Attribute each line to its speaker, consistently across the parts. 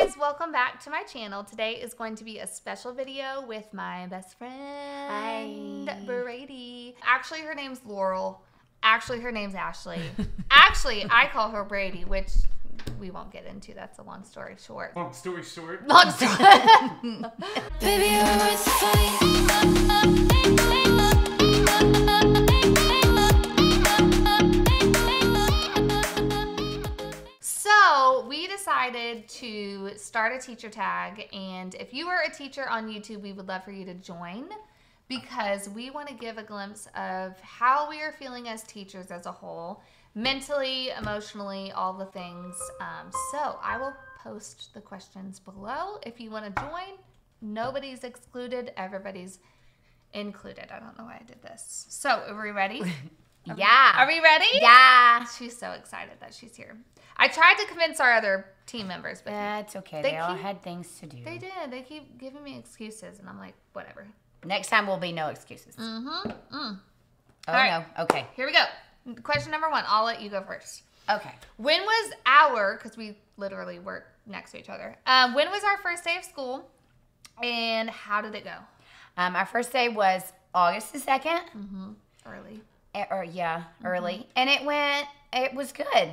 Speaker 1: guys, welcome back to my channel. Today is going to be a special video with my best friend, Brady. Actually, her name's Laurel. Actually, her name's Ashley. Actually, I call her Brady, which we won't get into. That's a long story short.
Speaker 2: Long story short.
Speaker 1: Long story.
Speaker 3: Baby, you're worth the fight.
Speaker 1: So we decided to start a teacher tag, and if you are a teacher on YouTube, we would love for you to join because we want to give a glimpse of how we are feeling as teachers as a whole, mentally, emotionally, all the things. So I will post the questions below if you want to join. Nobody's excluded, everybody's included. I don't know why I did this. So are we ready?
Speaker 3: Yeah.
Speaker 1: Are we ready?
Speaker 3: Yeah.
Speaker 1: She's so excited that she's here. I tried to convince our other team members, but
Speaker 3: That's okay. They all had things to do.
Speaker 1: they did. They keep giving me excuses, and I'm like, whatever.
Speaker 3: Next time will be no excuses.
Speaker 1: Mm-hmm.
Speaker 3: Oh,
Speaker 1: right.
Speaker 3: no. Okay.
Speaker 1: Here we go. Question number 1. I'll let you go first.
Speaker 3: Okay.
Speaker 1: When was because we literally work next to each other. When was our first day of school, and how did it go?
Speaker 3: Our first day was August the 2nd.
Speaker 1: Early.
Speaker 3: Early. And it was good.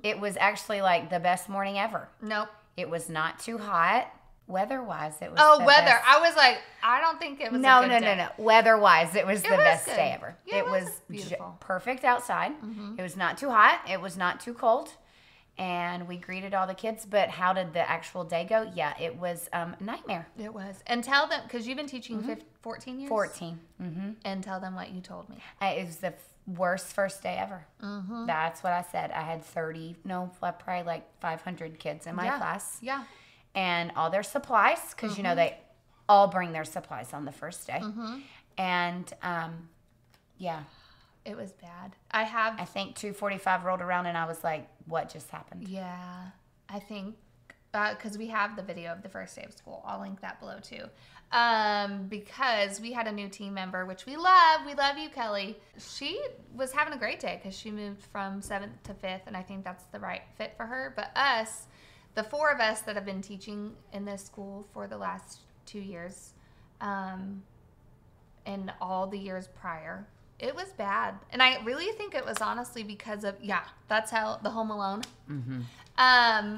Speaker 3: It was actually like the best morning ever.
Speaker 1: Nope.
Speaker 3: It was not too hot. Weather-wise, it was
Speaker 1: Oh,
Speaker 3: the
Speaker 1: weather.
Speaker 3: best.
Speaker 1: I was like, I don't think it was
Speaker 3: No.
Speaker 1: a good day.
Speaker 3: Weather-wise, it was the
Speaker 1: was
Speaker 3: best
Speaker 1: good.
Speaker 3: day ever.
Speaker 1: Yeah, it was
Speaker 3: j-
Speaker 1: beautiful.
Speaker 3: perfect outside. It was not too hot. It was not too cold. And we greeted all the kids. But how did the actual day go? Yeah, it was a nightmare.
Speaker 1: It was. And tell them, because you've been teaching 14 years?
Speaker 3: 14.
Speaker 1: And tell them what you told me.
Speaker 3: It was the worst first day ever. That's what I said. I had probably like 500 kids in my class.
Speaker 1: Yeah.
Speaker 3: And all their supplies, because, you know, they all bring their supplies on the first day. And, yeah.
Speaker 1: It was bad. I
Speaker 3: think 2:45 rolled around and I was like, what just happened?
Speaker 1: Yeah, I think, because we have the video of the first day of school. I'll link that below too. Because we had a new team member, which we love. We love you, Kelly. She was having a great day because she moved from 7th to 5th, and I think that's the right fit for her. But us, the 4 of us that have been teaching in this school for the last 2 years, and all the years prior, it was bad. And I really think it was honestly because of, that's how the Home Alone.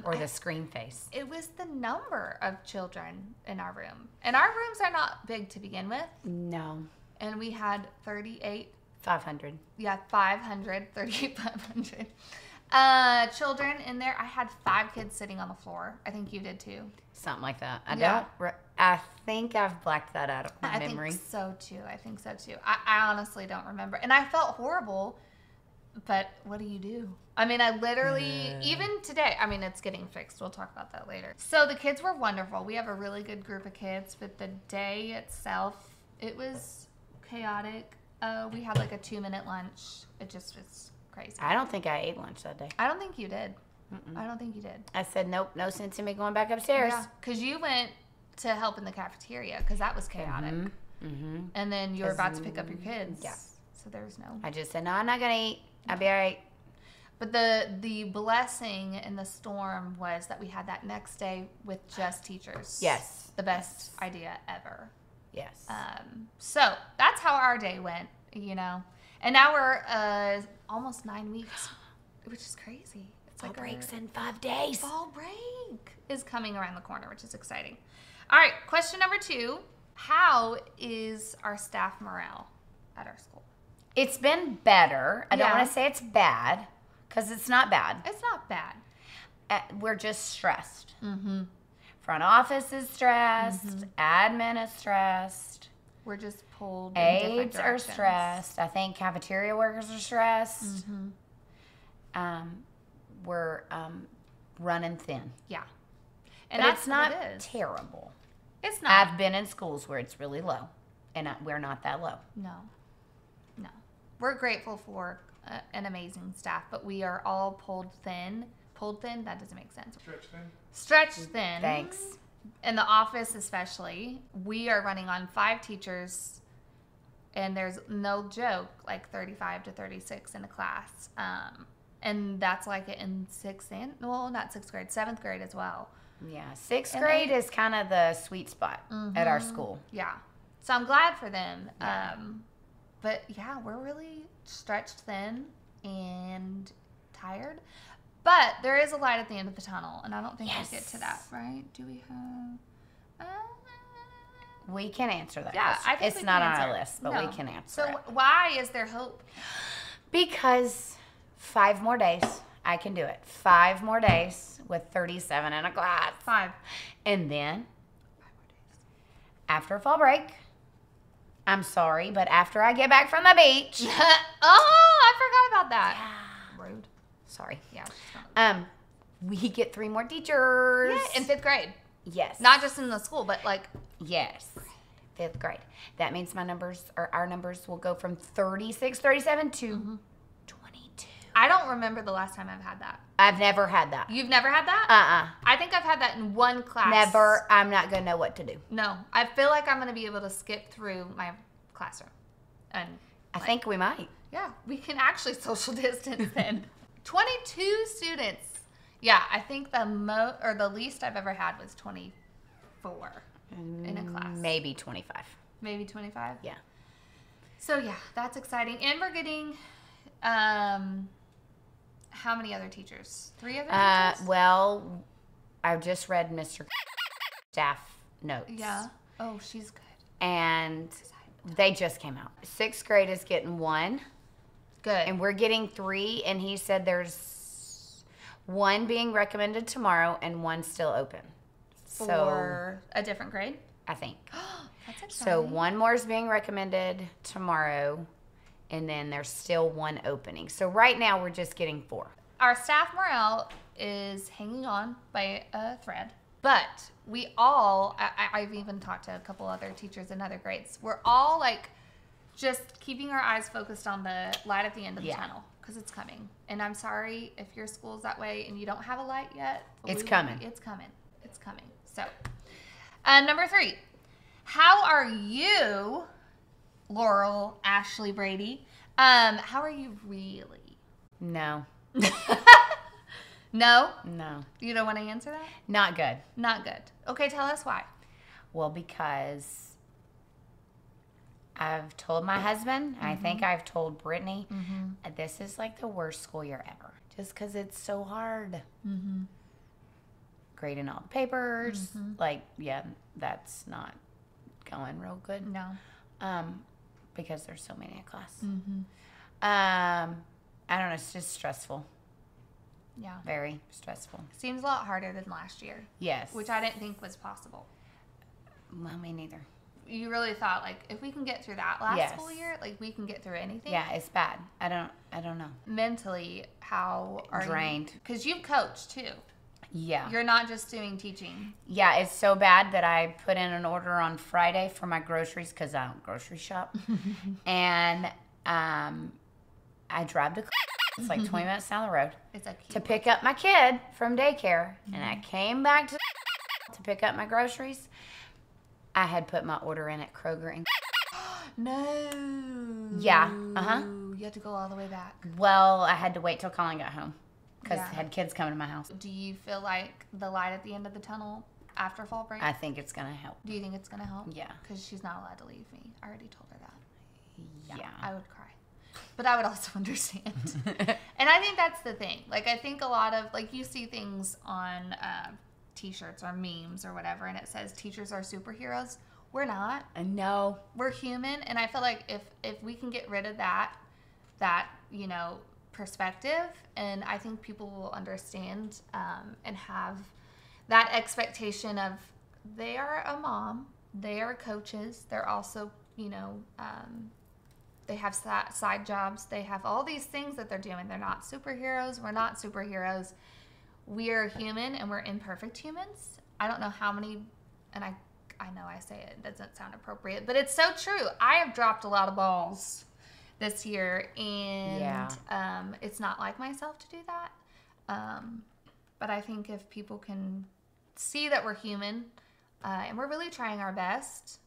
Speaker 3: Or the scream face.
Speaker 1: It was the number of children in our room. And our rooms are not big to begin with.
Speaker 3: No.
Speaker 1: And we had 38.
Speaker 3: 500.
Speaker 1: Yeah, 500, 3,500 children in there. I had 5 kids sitting on the floor. I think you did too.
Speaker 3: Something like that.
Speaker 1: Yeah.
Speaker 3: I think I've blacked that out of my memory.
Speaker 1: I think so too. I honestly don't remember. And I felt horrible, but what do you do? I mean, I literally, even today, I mean, it's getting fixed. We'll talk about that later. So the kids were wonderful. We have a really good group of kids, but the day itself, it was chaotic. We had like a 2-minute lunch. It just was crazy.
Speaker 3: I don't think I ate lunch that day.
Speaker 1: I don't think you did. I don't think you did.
Speaker 3: I said, nope, no sense in me going back upstairs.
Speaker 1: Yeah, because you went to help in the cafeteria because that was chaotic. And then you were about to pick up your kids.
Speaker 3: Yeah.
Speaker 1: So there was no.
Speaker 3: I just said, no, I'm not going to eat. I'll be all right.
Speaker 1: But the blessing in the storm was that we had that next day with just teachers.
Speaker 3: Yes.
Speaker 1: The best idea ever.
Speaker 3: Yes.
Speaker 1: So that's how our day went, you know. And now we're almost 9 weeks, which is crazy. It's
Speaker 3: Fall
Speaker 1: like
Speaker 3: breaks in 5 days.
Speaker 1: Fall break is coming around the corner, which is exciting. All right, question number 2. How is our staff morale at our school?
Speaker 3: It's been better. I don't
Speaker 1: Yeah.
Speaker 3: want to say it's bad because it's not bad.
Speaker 1: It's not bad.
Speaker 3: We're just stressed. Front office is stressed. Admin is stressed.
Speaker 1: We're just pulled in different
Speaker 3: Aides are
Speaker 1: directions.
Speaker 3: stressed. I think cafeteria workers are stressed. We're running thin.
Speaker 1: Yeah. And
Speaker 3: But
Speaker 1: that's
Speaker 3: it's not
Speaker 1: what it is.
Speaker 3: terrible.
Speaker 1: It's not.
Speaker 3: I've been in schools where it's really low, and we're not that low.
Speaker 1: No. We're grateful for an amazing staff, but we are all pulled thin. Pulled thin? That doesn't make sense. Stretched thin.
Speaker 3: Thanks.
Speaker 1: In the office especially, we are running on 5 teachers, and there's no joke, like 35 to 36 in a class. And that's like in 6th and, well, not 6th grade, 7th grade as well.
Speaker 3: Yeah, sixth
Speaker 1: And
Speaker 3: grade is kind of the sweet spot at our school.
Speaker 1: Yeah. So I'm glad for them.
Speaker 3: Yeah.
Speaker 1: But yeah, we're really stretched thin and tired. But there is a light at the end of the tunnel, and I don't think we'll get to that, right? Do we have...
Speaker 3: We can answer that.
Speaker 1: Yeah, I think
Speaker 3: it's
Speaker 1: we
Speaker 3: not
Speaker 1: can
Speaker 3: on
Speaker 1: answer
Speaker 3: our
Speaker 1: it.
Speaker 3: list, but
Speaker 1: No.
Speaker 3: we can answer it.
Speaker 1: So why is there hope?
Speaker 3: Because 5 more days, I can do it. 5 more days with 37 in a class.
Speaker 1: 5.
Speaker 3: And then, after fall break, I'm sorry, but after I get back from the beach.
Speaker 1: I forgot about that. Rude.
Speaker 3: Sorry.
Speaker 1: Yeah.
Speaker 3: We get 3 more teachers.
Speaker 1: Yeah, in 5th grade.
Speaker 3: Yes.
Speaker 1: Not just in the school, but like...
Speaker 3: Yes. 5th grade. That means our numbers will go from 36, 37 to 22.
Speaker 1: I don't remember the last time I've had that.
Speaker 3: I've never had that.
Speaker 1: You've never had that? I think I've had that in one class.
Speaker 3: Never. I'm not going to know what to do.
Speaker 1: No. I feel like I'm going to be able to skip through my classroom. And
Speaker 3: I think we might.
Speaker 1: yeah, we can actually social distance then. 22 students. Yeah, I think the least I've ever had was 24 in a class.
Speaker 3: Maybe 25.
Speaker 1: Maybe 25?
Speaker 3: Yeah.
Speaker 1: So yeah, that's exciting. And we're getting how many other teachers? 3 other teachers?
Speaker 3: Well, I just read Mr. staff notes.
Speaker 1: Yeah. Oh, she's good.
Speaker 3: And they just came out. 6th grade is getting 1.
Speaker 1: Good.
Speaker 3: And we're getting 3. And he said there's 1 being recommended tomorrow and 1 still open.
Speaker 1: For a different grade?
Speaker 3: I think.
Speaker 1: That's exciting.
Speaker 3: So 1 more is being recommended tomorrow. And then there's still 1 opening. So right now we're just getting 4.
Speaker 1: Our staff morale is hanging on by a thread. But we all, I've even talked to a couple other teachers in other grades. We're all like just keeping our eyes focused on the light at the end of the tunnel because it's coming. And I'm sorry if your school's that way and you don't have a light yet.
Speaker 3: It's coming.
Speaker 1: It's coming. It's coming. So, number 3. How are you, Laurel, Ashley, Brady? How are you really?
Speaker 3: No.
Speaker 1: No?
Speaker 3: No.
Speaker 1: You don't want to answer that?
Speaker 3: Not good.
Speaker 1: Not good. Okay, tell us why.
Speaker 3: Well, because I've told my husband, I think I've told Brittany, this is like the worst school year ever. Just because it's so hard. Grading all the papers. Like, yeah, that's not going real good.
Speaker 1: No.
Speaker 3: Because there's so many in class. I don't know. It's just stressful.
Speaker 1: Yeah.
Speaker 3: Very stressful.
Speaker 1: Seems a lot harder than last year.
Speaker 3: Yes.
Speaker 1: Which I didn't think was possible.
Speaker 3: Well, me neither.
Speaker 1: You really thought, like, if we can get through that last school year, like, we can get through anything?
Speaker 3: Yeah, it's bad. I don't know.
Speaker 1: Mentally, how are
Speaker 3: drained.
Speaker 1: Because you've coached, too.
Speaker 3: Yeah.
Speaker 1: You're not just doing teaching.
Speaker 3: Yeah, it's so bad that I put in an order on Friday for my groceries because I don't grocery shop. And I drive to it's like 20 minutes down the road
Speaker 1: It's a
Speaker 3: to pick up my kid from daycare. And I came back to pick up my groceries. I had put my order in at Kroger. And
Speaker 1: No.
Speaker 3: Yeah.
Speaker 1: You had to go all the way back.
Speaker 3: Well, I had to wait till Colin got home because
Speaker 1: Yeah.
Speaker 3: I had kids coming to my house.
Speaker 1: Do you feel like the light at the end of the tunnel after fall break?
Speaker 3: I think it's going to help.
Speaker 1: Do you think it's going to help?
Speaker 3: Yeah.
Speaker 1: Because she's not allowed to leave me. I already told her that.
Speaker 3: Yeah.
Speaker 1: I would cry. But I would also understand. And I think that's the thing. Like, I think a lot of, like, you see things on T-shirts or memes or whatever, and it says teachers are superheroes. We're not.
Speaker 3: No.
Speaker 1: We're human. And I feel like if we can get rid of that, you know, perspective, and I think people will understand and have that expectation of they are a mom, they are coaches, they're also, you know, they have side jobs, they have all these things that they're doing. They're not superheroes. We're not superheroes. We are human, and we're imperfect humans. I don't know how many, and I know I say it doesn't sound appropriate, but it's so true. I have dropped a lot of balls this year, and it's not like myself to do that. But I think if people can see that we're human, and we're really trying our best,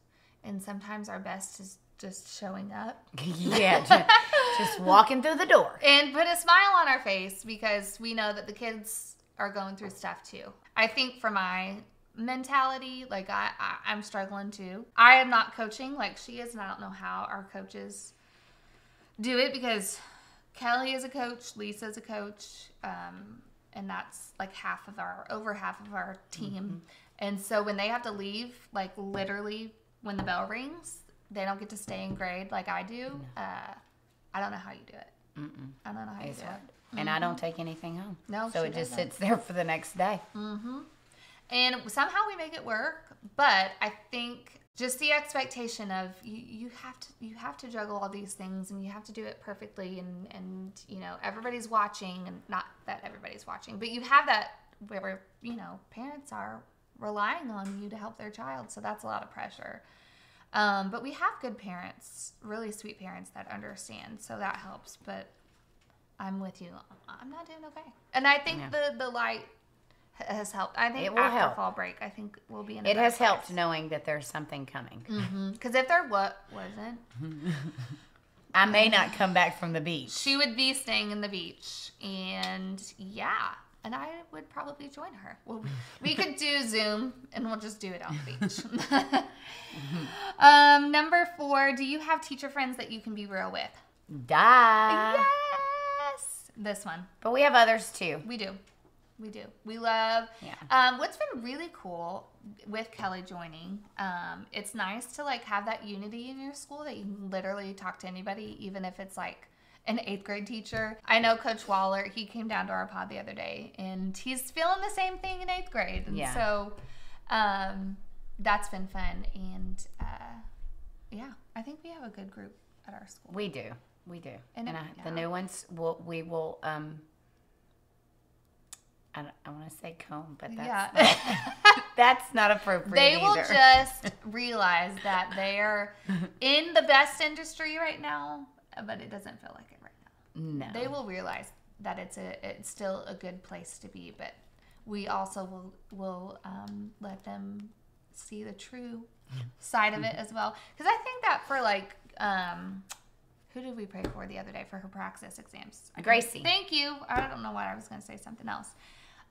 Speaker 1: and sometimes our best is just showing up.
Speaker 3: Yeah, just walking through the door.
Speaker 1: And put a smile on our face because we know that the kids are going through stuff too. I think for my mentality, like I'm struggling too. I am not coaching like she is, and I don't know how our coaches do it because Kelly is a coach, Lisa's a coach, and that's like over half of our team. Mm-hmm. And so when they have to leave, like literally when the bell rings, they don't get to stay in grade like I do. No. I don't know how you do it. Mm-mm. I don't know how you do it. Mm-hmm.
Speaker 3: And I don't take anything home.
Speaker 1: No,
Speaker 3: so it just sits there for the next day.
Speaker 1: Mm-hmm. And somehow we make it work. But I think just the expectation of you have to juggle all these things, and you have to do it perfectly, and you know everybody's watching, and not that everybody's watching, but you have that where you know parents are relying on you to help their child, so that's a lot of pressure. But we have good parents, really sweet parents that understand, so that helps. But I'm with you. I'm not doing okay, and I think the light has helped. I think after fall break, I think we'll be in.
Speaker 3: It has helped knowing that there's something coming.
Speaker 1: Because if there wasn't,
Speaker 3: I may not come back from the beach.
Speaker 1: She would be staying in the beach, and and I would probably join her. Well, we could do Zoom, and we'll just do it on the beach. Number 4, do you have teacher friends that you can be real with?
Speaker 3: Duh.
Speaker 1: Yes. This one.
Speaker 3: But we have others too.
Speaker 1: We do. We love. Yeah. What's been really cool with Kelly joining, it's nice to like have that unity in your school that you can literally talk to anybody, even if it's like an 8th grade teacher. I know Coach Waller, he came down to our pod the other day, and he's feeling the same thing in 8th grade. And so that's been fun. And I think we have a good group at our school.
Speaker 3: We do. And the new ones, we will, I want to say comb, but that's not appropriate
Speaker 1: They will
Speaker 3: either.
Speaker 1: just realize that they're in the best industry right now, but it doesn't feel like it right now.
Speaker 3: No.
Speaker 1: They will realize that it's still a good place to be, but we also will let them see the true side of it as well. Because I think that for like, who did we pray for the other day for her praxis exams?
Speaker 3: Gracie.
Speaker 1: Thank you. I don't know why I was going to say something else.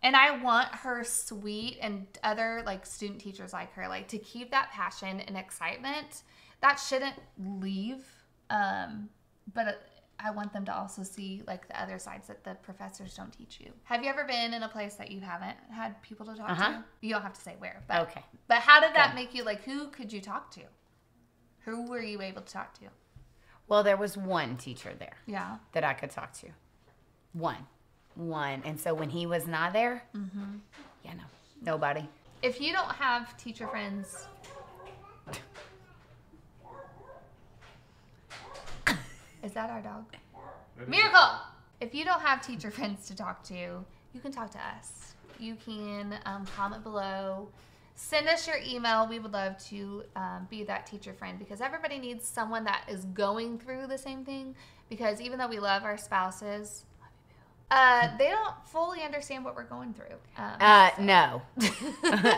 Speaker 1: And I want her sweet and other like student teachers like her, like to keep that passion and excitement. That shouldn't leave. But I want them to also see like the other sides that the professors don't teach you. Have you ever been in a place that you haven't had people to talk to? You don't have to say where. But,
Speaker 3: okay.
Speaker 1: But how did that make you, like, who could you talk to? Who were you able to talk to?
Speaker 3: Well, there was one teacher there.
Speaker 1: Yeah.
Speaker 3: That I could talk to. One. And so when he was not there, nobody.
Speaker 1: If you don't have teacher friends... Is that our dog? Miracle! If you don't have teacher friends to talk to, you can talk to us. You can comment below. Send us your email. We would love to be that teacher friend, because everybody needs someone that is going through the same thing. Because even though we love our spouses, they don't fully understand what we're going through.
Speaker 3: No.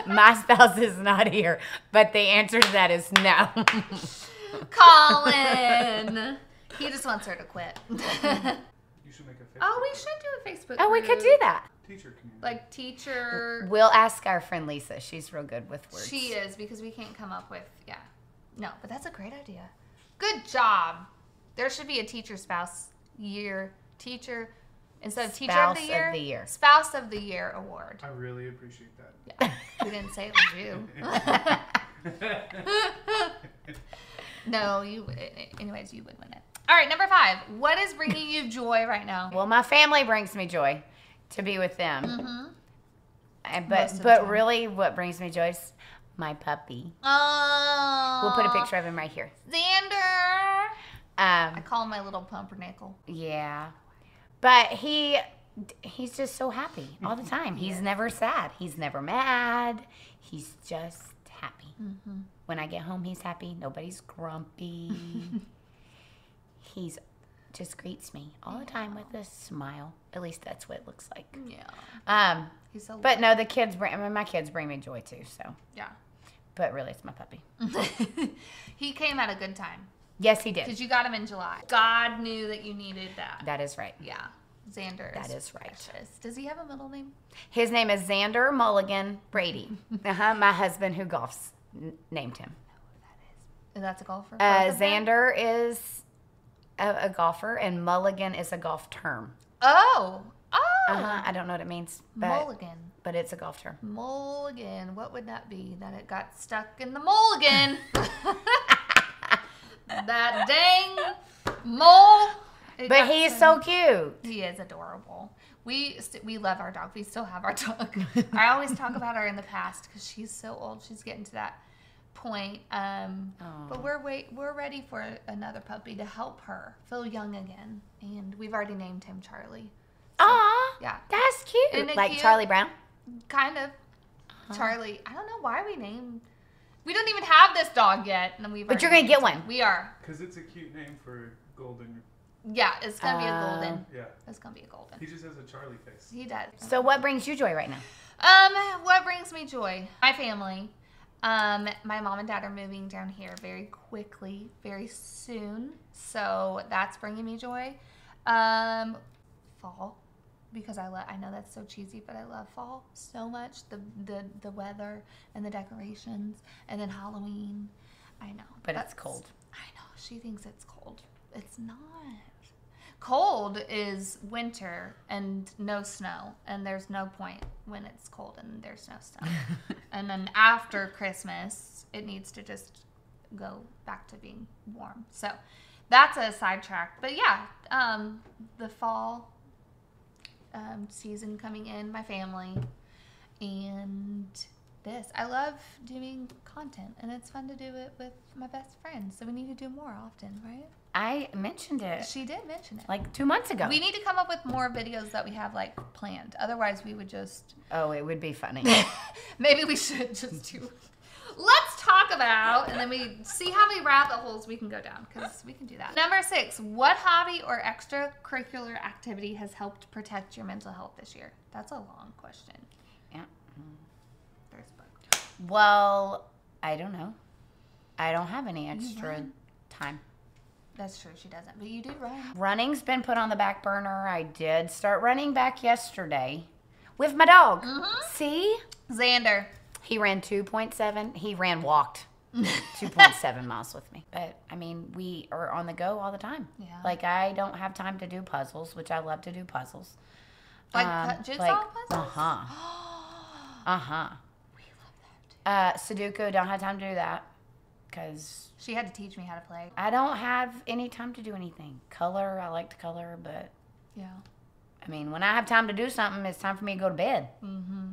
Speaker 3: My spouse is not here, but the answer to that is no.
Speaker 1: Colin! He just wants her to quit.
Speaker 2: You should make a Facebook.
Speaker 1: Oh, we should do a Facebook
Speaker 3: Oh, we
Speaker 1: group.
Speaker 3: could do that.
Speaker 2: Teacher community.
Speaker 1: Like teacher.
Speaker 3: We'll ask our friend Lisa. She's real good with words.
Speaker 1: She is, because we can't come up with, No, but that's a great idea. Good job. There should be a teacher spouse year. Teacher, instead of teacher of the year. Spouse of the year award.
Speaker 2: I really appreciate that.
Speaker 1: Yeah. We didn't say it was you. No, anyways, you would win it. All right, number 5. What is bringing you joy right now?
Speaker 3: Well, my family brings me joy to be with them.
Speaker 1: Mm-hmm.
Speaker 3: But really, what brings me joy is my puppy.
Speaker 1: Oh.
Speaker 3: We'll put a picture of him right here.
Speaker 1: Xander. I call him my little pumpernickel.
Speaker 3: Yeah. But he's just so happy all the time. He's never sad. He's never mad. He's just happy. Mm-hmm. When I get home, he's happy. Nobody's grumpy. He's just greets me all the time with a smile. At least that's what it looks like.
Speaker 1: Yeah.
Speaker 3: He's so but no, my kids bring me joy too. So
Speaker 1: yeah.
Speaker 3: But really, it's my puppy.
Speaker 1: He came at a good time.
Speaker 3: Yes, he did.
Speaker 1: Because you got him in July. God knew that you needed that.
Speaker 3: That is right.
Speaker 1: Yeah. Xander.
Speaker 3: That is right.
Speaker 1: Precious. Does he have a middle name?
Speaker 3: His name is Xander Mulligan Brady. My husband who golfs named him.
Speaker 1: That's a golfer? Both of them?
Speaker 3: Xander is a golfer, and Mulligan is a golf term.
Speaker 1: Oh.
Speaker 3: I don't know what it means,
Speaker 1: Mulligan.
Speaker 3: but it's a golf term.
Speaker 1: Mulligan. What would that be? That it got stuck in the mulligan. That dang mole.
Speaker 3: But he's so cute.
Speaker 1: He is adorable. We love our dog. We still have our dog. I always talk about her in the past because she's so old. She's getting to that point. But we're ready for another puppy to help her feel young again. And we've already named him Charlie.
Speaker 3: Aw,
Speaker 1: Yeah.
Speaker 3: that's cute.
Speaker 1: Isn't it
Speaker 3: Like
Speaker 1: cute?
Speaker 3: Charlie Brown?
Speaker 1: Kind of. Charlie. I don't know why we named. We don't even have this dog yet, and we've.
Speaker 3: But you're
Speaker 1: already
Speaker 3: gonna get
Speaker 1: named
Speaker 3: one.
Speaker 1: him. We are.
Speaker 2: Because it's a cute name for golden.
Speaker 1: Yeah, it's gonna be a golden.
Speaker 2: Yeah.
Speaker 1: It's gonna be a golden.
Speaker 2: He just has a Charlie face.
Speaker 1: He does.
Speaker 3: So what brings you joy right now?
Speaker 1: What brings me joy? My family. My mom and dad are moving down here very quickly, very soon. So that's bringing me joy. Fall. Because I know that's so cheesy, but I love fall so much. The weather and the decorations, and then Halloween. I know,
Speaker 3: But it's cold.
Speaker 1: I know. She thinks it's cold. It's not. Cold is winter and no snow, and there's no point when it's cold and there's no snow. And then after Christmas, it needs to just go back to being warm. So that's a sidetrack. But yeah, the fall season coming in, my family, and this. I love doing content, and it's fun to do it with my best friends. So we need to do more often, right?
Speaker 3: I mentioned it
Speaker 1: She did mention it.
Speaker 3: like 2 months ago.
Speaker 1: We need to come up with more videos that we have like planned. Otherwise, we would just
Speaker 3: Oh, it would be funny.
Speaker 1: maybe we should just do. Let's talk about, and then we see how many rabbit holes we can go down, because we can do that. Number 6, what hobby or extracurricular activity has helped protect your mental health this year? That's a long question.
Speaker 3: Yeah.
Speaker 1: There's a book.
Speaker 3: Well, I don't know. I don't have any extra
Speaker 1: run?
Speaker 3: time.
Speaker 1: That's true, she doesn't, but you do run.
Speaker 3: Running's been put on the back burner. I did start running back yesterday with my dog. See?
Speaker 1: Xander.
Speaker 3: He ran 2.7. He walked 2.7 miles with me. But, I mean, we are on the go all the time.
Speaker 1: Yeah.
Speaker 3: Like, I don't have time to do puzzles, which I love to do puzzles.
Speaker 1: Like jigsaw puzzles?
Speaker 3: Uh-huh.
Speaker 1: We love that too.
Speaker 3: Sudoku, don't have time to do that. Because
Speaker 1: She had to teach me how to play.
Speaker 3: I don't have any time to do anything. Color, I like to color, but,
Speaker 1: Yeah.
Speaker 3: I mean, when I have time to do something, it's time for me to go to bed.
Speaker 1: Mm-hmm.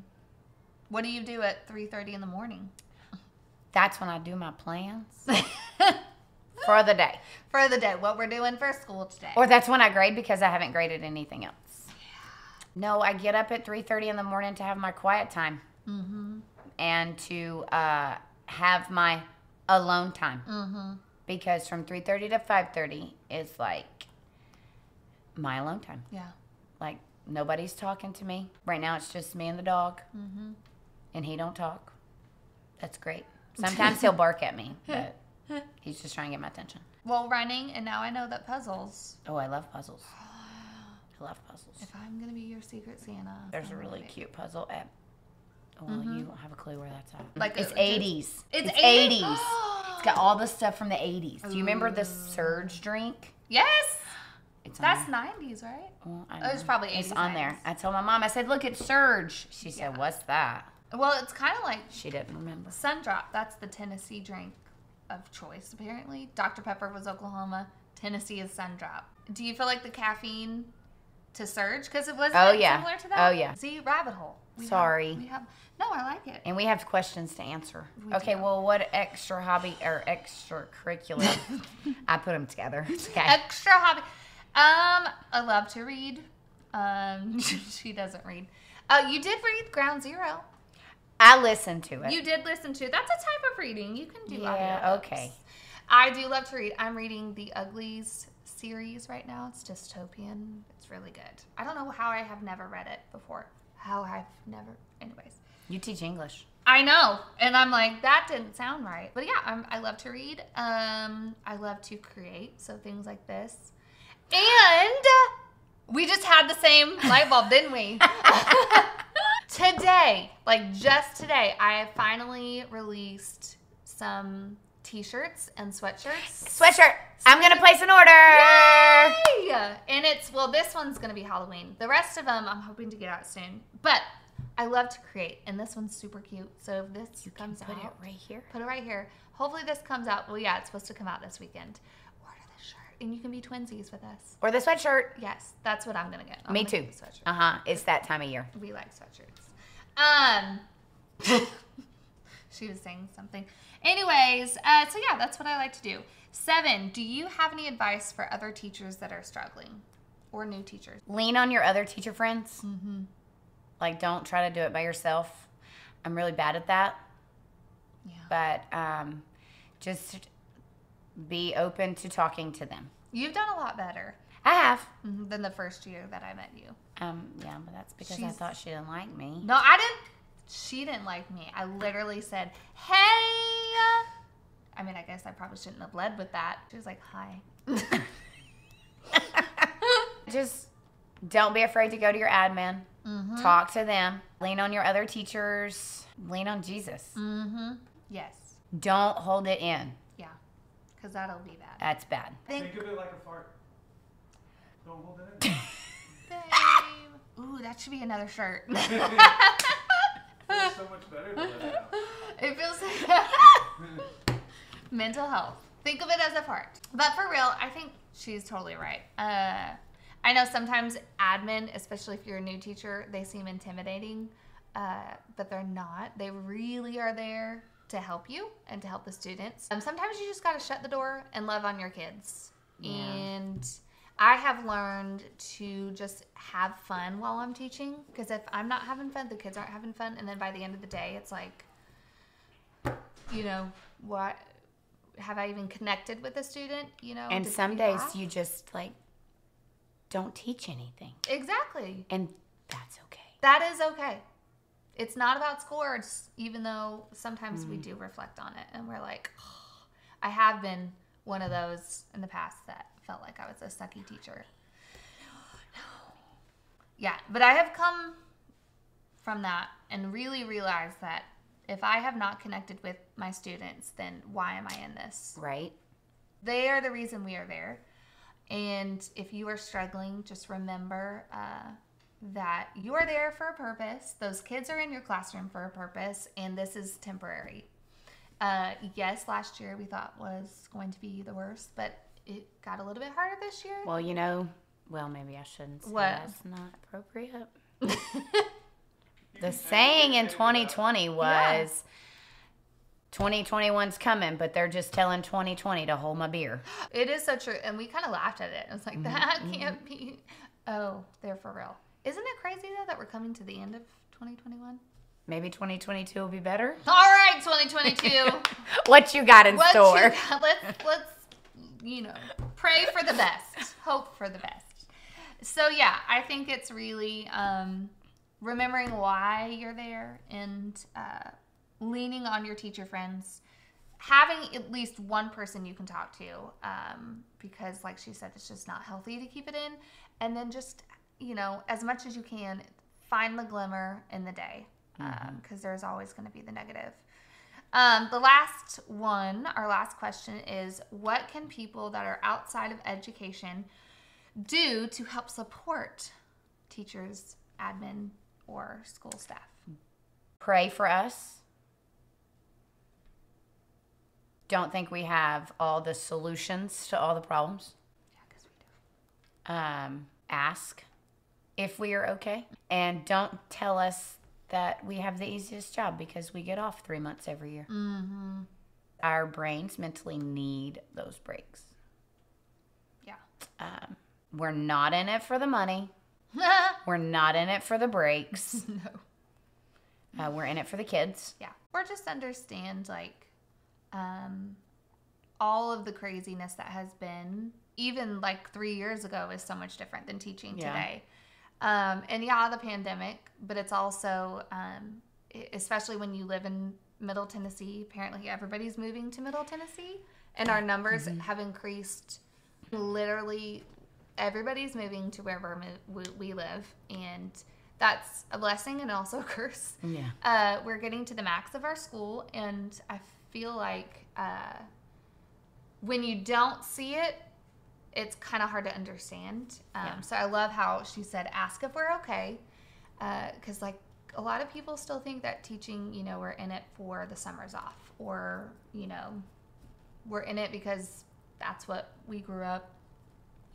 Speaker 1: What do you do at 3:30 in the morning?
Speaker 3: That's when I do my plans for the day.
Speaker 1: For the day, what we're doing for school today.
Speaker 3: Or that's when I grade because I haven't graded anything else. No, I get up at 3:30 in the morning to have my quiet time.
Speaker 1: Mm-hmm.
Speaker 3: And to have my alone time.
Speaker 1: Mm-hmm.
Speaker 3: Because from 3:30 to 5:30 is like my alone time.
Speaker 1: Yeah.
Speaker 3: Like nobody's talking to me. Right now it's just me and the dog.
Speaker 1: Mm-hmm.
Speaker 3: And he don't talk. That's great. Sometimes he'll bark at me, but he's just trying to get my attention.
Speaker 1: Well, running, and now I know that puzzles.
Speaker 3: Oh, I love puzzles. I love puzzles.
Speaker 1: If I'm going to be your secret Santa.
Speaker 3: There's a
Speaker 1: I'm
Speaker 3: really
Speaker 1: ready.
Speaker 3: cute puzzle at. Well, you don't have a clue where that's at.
Speaker 1: Like
Speaker 3: it's
Speaker 1: a-
Speaker 3: 80s.
Speaker 1: It's
Speaker 3: 80s. It's got all the stuff from the 80s. Do you remember the Surge drink?
Speaker 1: Yes!
Speaker 3: It's on
Speaker 1: That's
Speaker 3: there.
Speaker 1: 90s, right?
Speaker 3: Well, I
Speaker 1: Oh, it's
Speaker 3: know.
Speaker 1: probably
Speaker 3: It's
Speaker 1: 80s,
Speaker 3: on there.
Speaker 1: 90s.
Speaker 3: I told my mom. I said, "Look, it's Surge." She said,
Speaker 1: Yeah.
Speaker 3: "What's that?"
Speaker 1: Well, it's kind of like
Speaker 3: She didn't remember.
Speaker 1: Sundrop. That's the Tennessee drink of choice, apparently. Dr. Pepper was Oklahoma. Tennessee is Sundrop. Do you feel like the caffeine to Surge? Because it wasn't
Speaker 3: Oh, yeah.
Speaker 1: similar to that?
Speaker 3: Oh, yeah.
Speaker 1: See, rabbit hole.
Speaker 3: Sorry.
Speaker 1: No, I like it.
Speaker 3: And we have questions to answer.
Speaker 1: We
Speaker 3: Okay,
Speaker 1: do.
Speaker 3: well, what extra hobby or extracurricular? I put them together. Okay.
Speaker 1: Extra hobby. I love to read. She doesn't read. You did read Ground Zero.
Speaker 3: I listened to it.
Speaker 1: You did listen to. That's a type of reading. You can do
Speaker 3: Yeah,
Speaker 1: audiobooks.
Speaker 3: okay.
Speaker 1: I do love to read. I'm reading the Uglies series right now. It's dystopian. It's really good. I don't know how I have never read it before. Anyways.
Speaker 3: You teach English.
Speaker 1: I know. And I'm like, that didn't sound right. But yeah, I love to read. I love to create. So things like this. And We just had the same light bulb, didn't we? Today, like just today, I finally released some t-shirts and sweatshirts.
Speaker 3: Sweatshirt. I'm going to place an order.
Speaker 1: Yay! And this one's going to be Halloween. The rest of them I'm hoping to get out soon. But I love to create, and this one's super cute. So if this comes out.
Speaker 3: Put it right here.
Speaker 1: Put it right here. Hopefully this comes out. Well, yeah, it's supposed to come out this weekend. Order the shirt, and you can be twinsies with us.
Speaker 3: Or the sweatshirt.
Speaker 1: Yes, that's what I'm going to get.
Speaker 3: Me too. It's that time of year.
Speaker 1: We like sweatshirts. She was saying something. Anyways, so yeah, that's what I like to do. 7, do you have any advice for other teachers that are struggling or new teachers?
Speaker 3: Lean on your other teacher friends.
Speaker 1: Mm-hmm.
Speaker 3: Like, don't try to do it by yourself. I'm really bad at that.
Speaker 1: Yeah.
Speaker 3: But just be open to talking to them.
Speaker 1: You've done a lot better
Speaker 3: I have.
Speaker 1: than the first year that I met you.
Speaker 3: Yeah, but that's because I thought she didn't like me.
Speaker 1: No, I didn't. She didn't like me. I literally said, hey. I mean, I guess I probably shouldn't have led with that. She was like, hi.
Speaker 3: Just don't be afraid to go to your admin.
Speaker 1: Mm-hmm.
Speaker 3: Talk to them. Lean on your other teachers. Lean on Jesus.
Speaker 1: Mm-hmm. Yes.
Speaker 3: Don't hold it in.
Speaker 1: Yeah. Because that'll be bad.
Speaker 3: That's bad.
Speaker 2: Think of it like a fart. Don't hold it in.
Speaker 1: Babe. Ooh, that should be another shirt.
Speaker 2: It feels so much better to let it out.
Speaker 1: It feels like mental health. Think of it as a fart. But for real, I think she's totally right. I know sometimes admin, especially if you're a new teacher, they seem intimidating, but they're not. They really are there to help you and to help the students. Sometimes you just got to shut the door and love on your kids.
Speaker 3: Yeah.
Speaker 1: And I have learned to just have fun while I'm teaching, because if I'm not having fun, the kids aren't having fun. And then by the end of the day, it's like, what? Have I even connected with the student?
Speaker 3: And
Speaker 1: Did
Speaker 3: some
Speaker 1: we
Speaker 3: days
Speaker 1: laugh?
Speaker 3: you just don't teach anything.
Speaker 1: Exactly.
Speaker 3: And that's okay.
Speaker 1: That is okay. It's not about scores, even though sometimes we do reflect on it and we're like, oh, I have been one of those in the past that felt like I was a sucky teacher. No. Yeah, but I have come from that and really realized that if I have not connected with my students, then why am I in this?
Speaker 3: Right.
Speaker 1: They are the reason we are there. And if you are struggling, just remember that you are there for a purpose. Those kids are in your classroom for a purpose, and this is temporary. Yes, last year we thought was going to be the worst, but it got a little bit harder this year.
Speaker 3: Well, maybe I shouldn't say
Speaker 1: What?
Speaker 3: that's not appropriate. The saying in 2020 was, 2021's coming, but they're just telling 2020 to hold my beer.
Speaker 1: It is so true, and we kind of laughed at it. I was like, that can't be. Oh, they're for real. Isn't it crazy, though, that we're coming to the end of 2021?
Speaker 3: Maybe 2022 will be better.
Speaker 1: All right, 2022.
Speaker 3: What you got in store?
Speaker 1: Let's pray for the best, hope for the best. So yeah, I think it's really remembering why you're there and leaning on your teacher friends, having at least one person you can talk to, because like she said, it's just not healthy to keep it in. And then just as much as you can, find the glimmer in the day, because there's always going to be the negative. The last one, our last question is, what can people that are outside of education do to help support teachers, admin, or school staff?
Speaker 3: Pray for us. Don't think we have all the solutions to all the problems.
Speaker 1: Yeah, because we do.
Speaker 3: Ask if we are okay. And don't tell us that we have the easiest job because we get off 3 months every year.
Speaker 1: Mm-hmm.
Speaker 3: Our brains mentally need those breaks.
Speaker 1: Yeah.
Speaker 3: We're not in it for the money. We're not in it for the breaks.
Speaker 1: No.
Speaker 3: We're in it for the kids.
Speaker 1: Yeah. Or just understand, all of the craziness that has been, even 3 years ago, is so much different than teaching today. And yeah, the pandemic, but it's also, especially when you live in Middle Tennessee, apparently everybody's moving to Middle Tennessee, and our numbers have increased literally everybody's moving to where we live, and that's a blessing and also a curse.
Speaker 3: Yeah.
Speaker 1: We're getting to the max of our school, and I feel like when you don't see it, it's kind of hard to understand. So I love how she said, ask if we're okay. Because, like, a lot of people still think that teaching, you know, we're in it for the summers off. Or, you know, we're in it because that's what we grew up,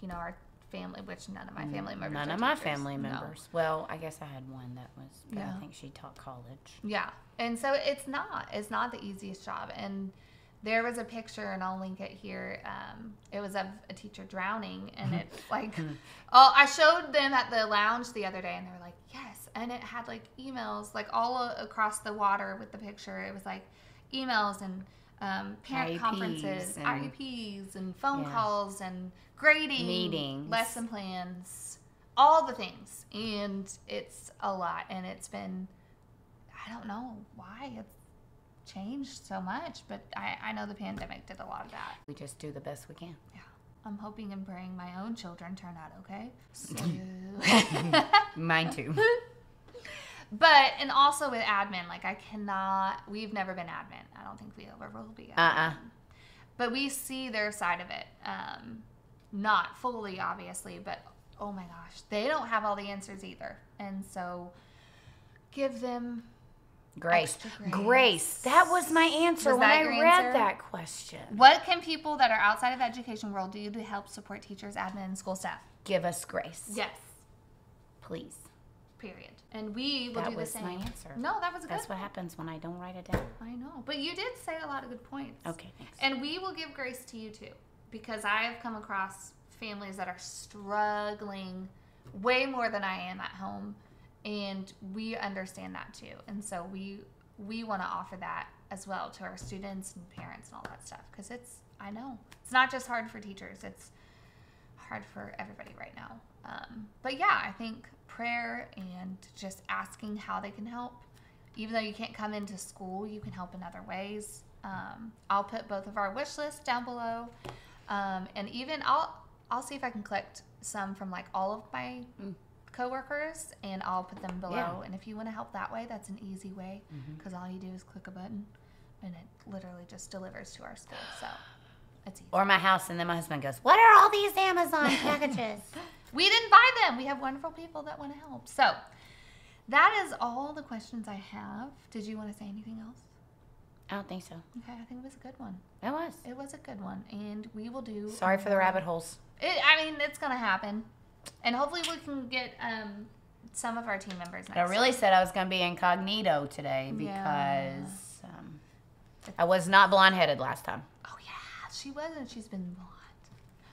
Speaker 1: you know, our family, which none of my family members
Speaker 3: None
Speaker 1: are
Speaker 3: of my
Speaker 1: teachers.
Speaker 3: family members. No. Well, I guess I had one that was, but
Speaker 1: Yeah.
Speaker 3: I think she taught college.
Speaker 1: Yeah. And so it's not the easiest job. And there was a picture, and I'll link it here. It was of a teacher drowning, and it's like, I showed them at the lounge the other day, and they were like, yes. And it had like emails, like all across the water with the picture. It was like emails and parent
Speaker 3: IEPs
Speaker 1: conferences,
Speaker 3: and,
Speaker 1: IEPs, and phone calls, and grading,
Speaker 3: meetings,
Speaker 1: lesson plans, all the things. And it's a lot, and it's been, I don't know why it's changed so much, but I know the pandemic did a lot of that.
Speaker 3: We just do the best we can.
Speaker 1: Yeah. I'm hoping and praying my own children turn out okay. So.
Speaker 3: Mine too.
Speaker 1: But, and also with admin, like we've never been admin. I don't think we ever will be admin. But we see their side of it. Not fully, obviously, but oh my gosh, they don't have all the answers either. And so give them
Speaker 3: Grace.
Speaker 1: extra
Speaker 3: Grace. That was my answer
Speaker 1: Was
Speaker 3: when
Speaker 1: that
Speaker 3: I
Speaker 1: your
Speaker 3: read
Speaker 1: answer?
Speaker 3: that question.
Speaker 1: What can people that are outside of the education world do to help support teachers, admin, and school staff?
Speaker 3: Give us grace.
Speaker 1: Yes.
Speaker 3: Please.
Speaker 1: Period. And we will
Speaker 3: That
Speaker 1: do the
Speaker 3: was
Speaker 1: same.
Speaker 3: my answer.
Speaker 1: No, that was a good
Speaker 3: That's what
Speaker 1: one.
Speaker 3: happens when I don't write it down.
Speaker 1: I know. But you did say a lot of good points.
Speaker 3: Okay, thanks.
Speaker 1: And we will give grace to you too. Because I have come across families that are struggling way more than I am at home. And we understand that too. And so we want to offer that as well to our students and parents and all that stuff. Because I know, it's not just hard for teachers. It's hard for everybody right now. But yeah, I think prayer and just asking how they can help. Even though you can't come into school, you can help in other ways. I'll put both of our wish lists down below. And even I'll see if I can collect some from like all of my coworkers, and I'll put them below.
Speaker 3: Yeah.
Speaker 1: And if you want to help that way, that's an easy way, because all you do is click a button and it literally just delivers to our school. So it's easy.
Speaker 3: Or my house, and then my husband goes, "What are all these Amazon packages?"
Speaker 1: We didn't buy them. We have wonderful people that want to help. So that is all the questions I have. Did you want to say anything else?
Speaker 3: I don't think so.
Speaker 1: Okay, I think it was a good one.
Speaker 3: It was.
Speaker 1: It was a good one, and we will do.
Speaker 3: Sorry for the rabbit holes.
Speaker 1: It's gonna happen, and hopefully we can get some of our team members next
Speaker 3: I really said I was going to be incognito today because
Speaker 1: Yeah.
Speaker 3: I was not blonde-headed last time.
Speaker 1: Oh yeah, she wasn't. She's been blonde.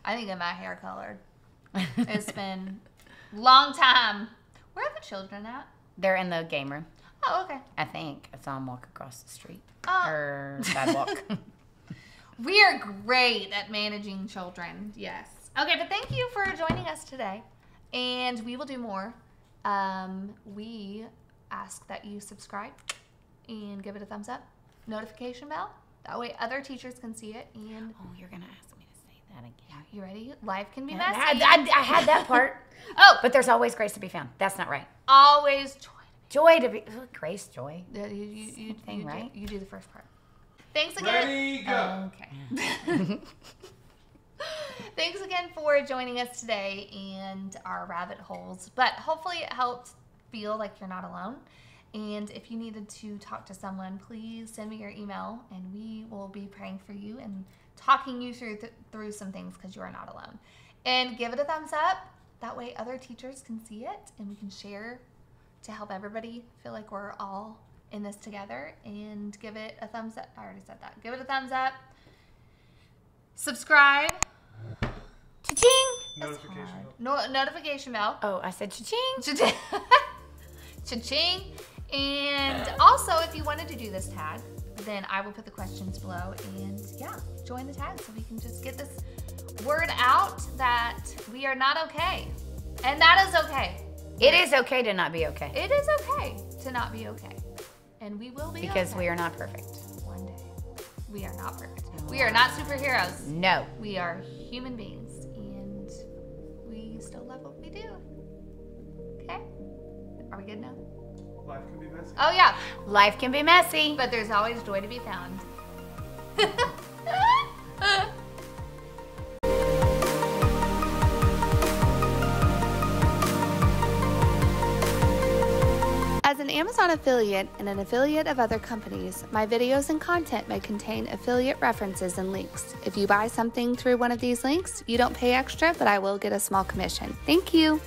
Speaker 1: I think get my hair colored. It's been a long time. Where are the children at?
Speaker 3: They're in the game room.
Speaker 1: Oh, okay.
Speaker 3: I think I saw them walk across the street
Speaker 1: Oh.
Speaker 3: or sidewalk.
Speaker 1: We are great at managing children. Yes. Okay, but thank you for joining us today. And we will do more. We ask that you subscribe and give it a thumbs up. Notification bell. That way other teachers can see it. And
Speaker 3: Oh, you're going to ask me to say that again.
Speaker 1: you ready? Life can be
Speaker 3: I,
Speaker 1: messy.
Speaker 3: I had that part.
Speaker 1: Oh,
Speaker 3: But there's always grace to be found. That's not right.
Speaker 1: always joy.
Speaker 3: Joy to be. Grace, joy.
Speaker 1: You
Speaker 3: thing, right?
Speaker 1: You do the first part. Thanks again.
Speaker 2: Ready, go.
Speaker 1: Okay. Thanks again for joining us today and our rabbit holes. But hopefully it helped feel like you're not alone. And if you needed to talk to someone, please send me your email and we will be praying for you and talking you through some things, because you are not alone. And give it a thumbs up. That way other teachers can see it and we can share to help everybody feel like we're all in this together. And give it a thumbs up. I already said that. Give it a thumbs up. Subscribe.
Speaker 3: Cha-ching!
Speaker 2: Notification bell.
Speaker 1: No, notification bell.
Speaker 3: Oh, I said cha-ching.
Speaker 1: Cha-ching. Cha-ching. And also, if you wanted to do this tag, then I will put the questions below. And yeah, join the tag so we can just get this word out that we are not okay. And that is okay.
Speaker 3: It is okay to not be okay.
Speaker 1: It is okay to not be okay. And we will be
Speaker 3: Because
Speaker 1: okay.
Speaker 3: we are not perfect.
Speaker 1: One day. We are not perfect. We are not superheroes.
Speaker 3: No.
Speaker 1: We are human beings. And we love what we do. Okay? Are we good now?
Speaker 2: Life can be messy.
Speaker 1: Oh, yeah.
Speaker 3: Life can be messy.
Speaker 1: But there's always joy to be found. As an Amazon affiliate and an affiliate of other companies, my videos and content may contain affiliate references and links. If you buy something through one of these links, you don't pay extra, but I will get a small commission. Thank you.